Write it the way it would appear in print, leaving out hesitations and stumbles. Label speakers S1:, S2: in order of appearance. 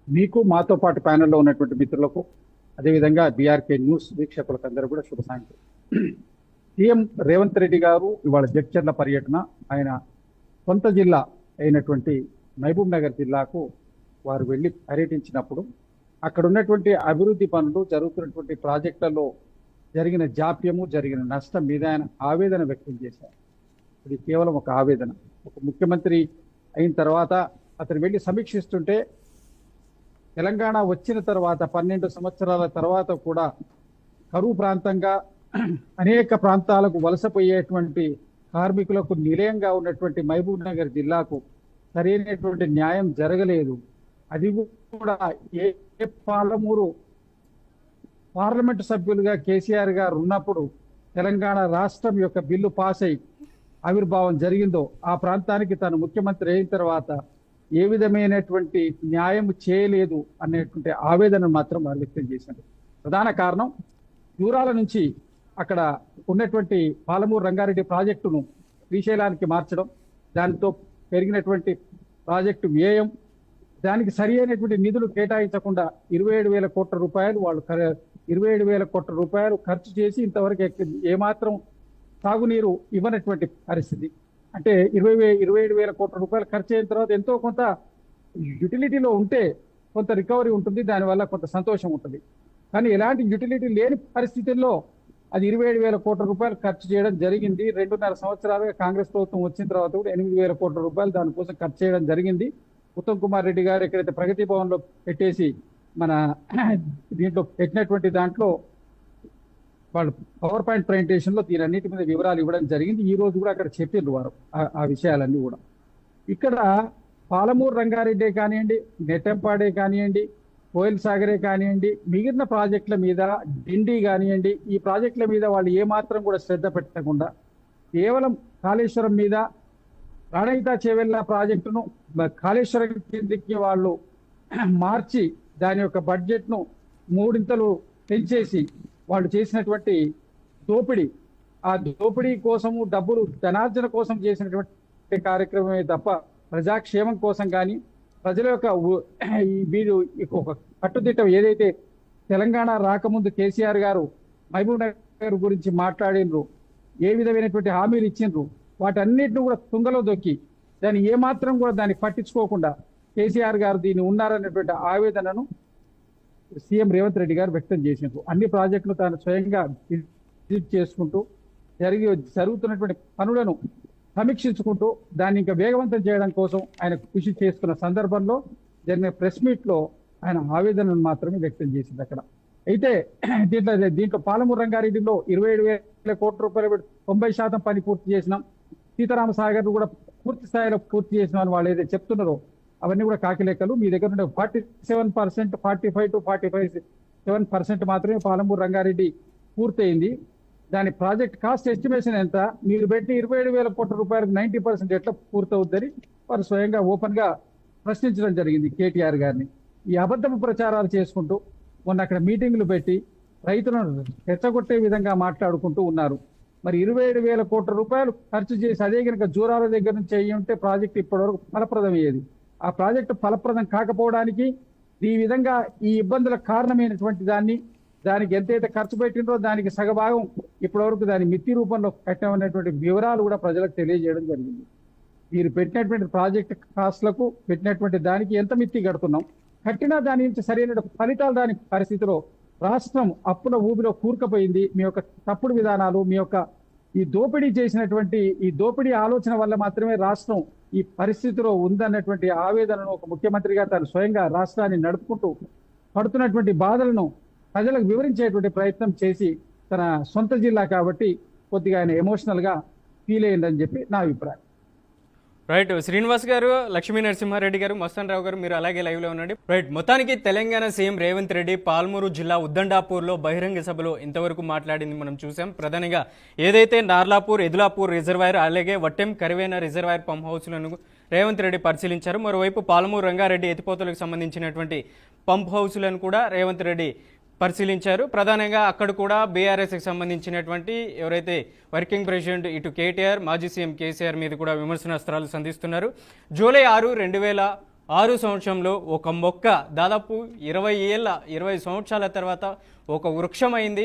S1: మీకు మాతో పాటు ప్యానెల్లో ఉన్నటువంటి మిత్రులకు అదేవిధంగా బీఆర్కే న్యూస్ వీక్షకులకు అందరూ కూడా శుభ సాయంత్రం. సీఎం రేవంత్ రెడ్డి గారు ఇవాళ జడ్చర్ల పర్యటన, ఆయన సొంత జిల్లా అయినటువంటి మహబూబ్ నగర్ జిల్లాకు వారు వెళ్ళి పర్యటించినప్పుడు అక్కడ ఉన్నటువంటి అభివృద్ధి పనులు, జరుగుతున్నటువంటి ప్రాజెక్టులలో జరిగిన జాప్యము, జరిగిన నష్టం మీద ఆయన ఆవేదన వ్యక్తం చేశారు. ఇది కేవలం ఒక ఆవేదన. ఒక ముఖ్యమంత్రి అయిన తర్వాత అతను వెళ్ళి సమీక్షిస్తుంటే తెలంగాణ వచ్చిన తర్వాత 12 సంవత్సరాల తర్వాత కూడా కరువు ప్రాంతంగా అనేక ప్రాంతాలకు వలసపోయేటువంటి కార్మికులకు నిలయంగా ఉన్నటువంటి మహబూబ్ నగర్ జిల్లాకు సరైనటువంటి న్యాయం జరగలేదు. అది కూడా ఏ పాలమూరు పార్లమెంటు సభ్యులుగా కేసీఆర్ గారు ఉన్నప్పుడు తెలంగాణ రాష్ట్రం యొక్క బిల్లు పాస్ అయి ఆవిర్భావం జరిగిందో ఆ ప్రాంతానికి తను ముఖ్యమంత్రి అయిన తర్వాత ఏ విధమైనటువంటి న్యాయం చేయలేదు అనేటువంటి ఆవేదన మాత్రం వారు వ్యక్తం చేశారు. ప్రధాన కారణం దూరాల నుంచి అక్కడ ఉన్నటువంటి పాలమూరు రంగారెడ్డి ప్రాజెక్టును శ్రీశైలానికి మార్చడం, దానితో పెరిగినటువంటి ప్రాజెక్టు వ్యయం, దానికి సరి అయినటువంటి నిధులు కేటాయించకుండా 27,000 కోట్ల రూపాయలు వాళ్ళు 27,000 కోట్ల రూపాయలు ఖర్చు చేసి ఇంతవరకు ఏమాత్రం సాగునీరు ఇవ్వనటువంటి పరిస్థితి. అంటే 27,000 కోట్ల రూపాయలు ఖర్చు అయిన తర్వాత ఎంతో కొంత యుటిలిటీలో ఉంటే కొంత రికవరీ ఉంటుంది, దానివల్ల కొంత సంతోషం ఉంటుంది. కానీ ఎలాంటి యుటిలిటీ లేని పరిస్థితుల్లో అది 27,000 కోట్ల రూపాయలు ఖర్చు చేయడం జరిగింది. 2.5 సంవత్సరాలుగా కాంగ్రెస్ ప్రభుత్వం వచ్చిన తర్వాత కూడా 8,000 కోట్ల రూపాయలు దానికోసం ఖర్చు చేయడం జరిగింది. ఉత్తమ్ కుమార్ రెడ్డి గారు ఎక్కడైతే ప్రగతి భవన్లో పెట్టేసి మన దీంట్లో పెట్టినటువంటి దాంట్లో వాళ్ళు పవర్ పాయింట్ ప్రజెంటేషన్లో దీనన్నిటి మీద వివరాలు ఇవ్వడం జరిగింది. ఈ రోజు కూడా అక్కడ చెప్పిండ్రు వారు ఆ విషయాలన్నీ కూడా. ఇక్కడ పాలమూరు రంగారెడ్డి కానివ్వండి, నెట్టెంపాడే కానివ్వండి, కోయిల్ సాగరే కానివ్వండి, మిగిలిన ప్రాజెక్టుల మీద, డిండి కానివ్వండి, ఈ ప్రాజెక్టుల మీద వాళ్ళు ఏమాత్రం కూడా శ్రద్ధ పెట్టకుండా కేవలం కాళేశ్వరం మీద, ప్రాణహిత చేవెళ్ళ ప్రాజెక్టును కాళేశ్వరం కిందకి వాళ్ళు మార్చి దాని యొక్క బడ్జెట్ను 3 పెంచేసి వాళ్ళు చేసినటువంటి దోపిడీ, ఆ దోపిడీ కోసము డబ్బులు ధనార్జన కోసం చేసినటువంటి కార్యక్రమమే తప్ప ప్రజాక్షేమం కోసం కానీ ప్రజల యొక్క వీరు ఒక కట్టుదిట్టం ఏదైతే తెలంగాణ రాకముందు కేసీఆర్ గారు మహబూబ్ నగర్ గురించి మాట్లాడినరు, ఏ విధమైనటువంటి హామీలు ఇచ్చిండ్రు, వాటన్నిటిని కూడా తుంగలో దొక్కి దాన్ని ఏమాత్రం కూడా దాన్ని పట్టించుకోకుండా కేసీఆర్ గారు దీన్ని ఉన్నారనేటువంటి ఆవేదనను సీఎం రేవంత్ రెడ్డి గారు వ్యక్తం చేసినారు. అన్ని ప్రాజెక్టులు తాను స్వయంగా విజిట్ చేసుకుంటూ జరుగుతున్నటువంటి పనులను సమీక్షించుకుంటూ దాన్ని ఇంకా వేగవంతం చేయడం కోసం ఆయన కృషి చేస్తున్న సందర్భంలో జరిగిన ప్రెస్ మీట్ లో ఆయన ఆవేదనను మాత్రమే వ్యక్తం చేసింది అక్కడ. అయితే దీంట్లో పాలమూరు రంగారెడ్డిలో 27,000 కోట్ల రూపాయలు 90% పని పూర్తి చేసినాం, సీతారామ సాగర్ కూడా పూర్తి స్థాయిలో పూర్తి చేసినామని వాళ్ళు ఏదైతే చెప్తున్నారో అవన్నీ కూడా కాకి లెక్కలు. మీ దగ్గర ఉండే 47%, 45 to 47% మాత్రమే పాలమూరు రంగారెడ్డి పూర్తయింది. దాని ప్రాజెక్ట్ కాస్ట్ ఎస్టిమేషన్ ఎంత, మీరు పెట్టి 27,000 కోట్ల రూపాయలకు 90% ఎట్లా పూర్తవుద్దని వారు స్వయంగా ఓపెన్ గా ప్రశ్నించడం జరిగింది కేటీఆర్ గారిని. ఈ అబద్ధపు ప్రచారాలు చేసుకుంటూ మొన్న అక్కడ మీటింగ్లు పెట్టి రైతులను రెచ్చగొట్టే విధంగా మాట్లాడుకుంటూ ఉన్నారు. మరి 27,000 కోట్ల రూపాయలు ఖర్చు చేసి అదే కనుక జూరాల దగ్గర నుంచి అయ్యి ఉంటే ప్రాజెక్ట్ ఇప్పటివరకు ఫలప్రదం అయ్యేది. ఆ ప్రాజెక్టు ఫలప్రదం కాకపోవడానికి ఈ విధంగా ఈ ఇబ్బందులకు కారణమైనటువంటి దానికి ఎంతైతే ఖర్చు పెట్టిందో దానికి సగభాగం ఇప్పటివరకు దాని మిత్తి రూపంలో కట్టామనేటువంటి వివరాలు కూడా ప్రజలకు తెలియజేయడం జరిగింది. మీరు పెట్టినటువంటి ప్రాజెక్ట్ కాస్ట్లకు పెట్టినటువంటి దానికి ఎంత మిత్తి కడుతున్నాం, కట్టినా దాని నుంచి సరైన ఫలితాలు దాని పరిస్థితిలో రాష్ట్రం అప్పుల ఊబిలో కూరుకుపోయింది. మీ యొక్క తప్పుడు విధానాలు, మీ యొక్క ఈ దోపిడీ చేసినటువంటి ఈ దోపిడీ ఆలోచన వల్ల మాత్రమే రాష్ట్రం ఈ పరిస్థితిలో ఉందన్నటువంటి ఆవేదనను ఒక ముఖ్యమంత్రిగా తను స్వయంగా రాష్ట్రాన్ని నడుపుకుంటూ పడుతున్నటువంటి బాధలను ప్రజలకు వివరించేటువంటి ప్రయత్నం చేసి తన సొంత జిల్లా కాబట్టి కొద్దిగా ఆయన ఎమోషనల్ గా ఫీల్ అయ్యిందని చెప్పి నా అభిప్రాయం.
S2: రైట్. శ్రీనివాస్ గారు, లక్ష్మీ నరసింహారెడ్డి గారు, మస్తాన్ రావు గారు, మీరు అలాగే లైవ్ లో ఉండండి. రైట్. మొత్తానికి తెలంగాణ సీఎం రేవంత్ రెడ్డి పాల్మూరు జిల్లా ఉద్దండాపూర్లో బహిరంగ సభలో ఇంతవరకు మాట్లాడింది మనం చూసాం. ప్రధానంగా ఏదైతే నార్లాపూర్, ఎదులాపూర్ రిజర్వాయర్ అలాగే వట్టెం కరివేన రిజర్వాయర్ పంప్ హౌస్లను రేవంత్ రెడ్డి పరిశీలించారు. మరోవైపు పాల్మూరు రంగారెడ్డి ఎత్తిపోతలకు సంబంధించినటువంటి పంప్ హౌస్లను కూడా రేవంత్ రెడ్డి పరిశీలించారు. ప్రధానంగా అక్కడ కూడా బీఆర్ఎస్కి సంబంధించినటువంటి ఎవరైతే వర్కింగ్ ప్రెసిడెంట్ ఇటు కేటీఆర్, మాజీ సీఎం కేసీఆర్ మీద కూడా విమర్శనాస్త్రాలు సంధిస్తున్నారు. జూలై 6, 6 సంవత్సరంలో ఒక మొక్క దాదాపు 20 సంవత్సరాల తర్వాత ఒక వృక్షమైంది.